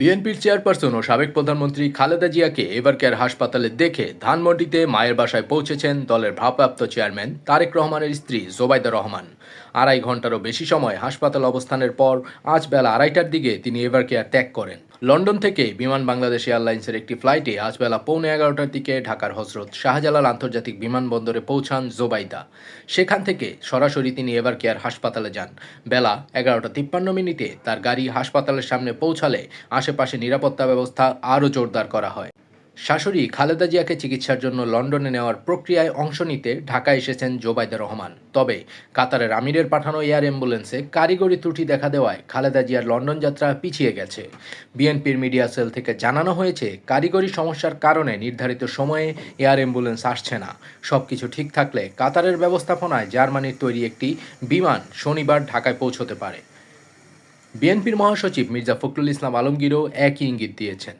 বিএনপির চেয়ারপারসন ও সাবেক প্রধানমন্ত্রী খালেদা জিয়াকে এভারকেয়ার হাসপাতালে দেখে ধানমন্ডিতে মায়ের বাসায় পৌঁছেছেন দলের ভারপ্রাপ্ত চেয়ারম্যান তারেক রহমানের স্ত্রী জোবাইদা রহমান। 2.5 ঘন্টারও বেশি সময় হাসপাতাল অবস্থানের পর আজ বেলা 2:30টার দিকে তিনি এভারকেয়ার ত্যাগ করেন। লন্ডন থেকে বিমান বাংলাদেশ এয়ারলাইন্সের একটি ফ্লাইটে আজ বেলা 11:15টার দিকে ঢাকার হজরত শাহজালাল আন্তর্জাতিক বিমানবন্দরে পৌঁছান জোবাইদা। সেখান থেকে সরাসরি তিনি এভারকেয়ার হাসপাতালে যান। বেলা 11:53 তার গাড়ি হাসপাতালের সামনে পৌঁছালে আশেপাশে নিরাপত্তা ব্যবস্থা আরও জোরদার করা হয়। শাশুড়ি খালেদা জিয়াকে চিকিৎসার জন্য লন্ডনে নেওয়ার প্রক্রিয়ায় অংশ নিতে ঢাকা এসেছেন জোবাইদা রহমান। তবে কাতারের আমিরের পাঠানো এয়ার অ্যাম্বুলেন্সে কারিগরি ত্রুটি দেখা দেওয়ায় খালেদা জিয়ার লন্ডন যাত্রা পিছিয়ে গেছে। বিএনপির মিডিয়া সেল থেকে জানানো হয়েছে, কারিগরি সমস্যার কারণে নির্ধারিত সময়ে এয়ার অ্যাম্বুলেন্স আসছে না। সবকিছু ঠিক থাকলে কাতারের ব্যবস্থাপনায় জার্মানির তৈরি একটি বিমান শনিবার ঢাকায় পৌঁছতে পারে। বিএনপির মহাসচিব মির্জা ফখরুল ইসলাম আলমগীরও একই ইঙ্গিত দিয়েছেন।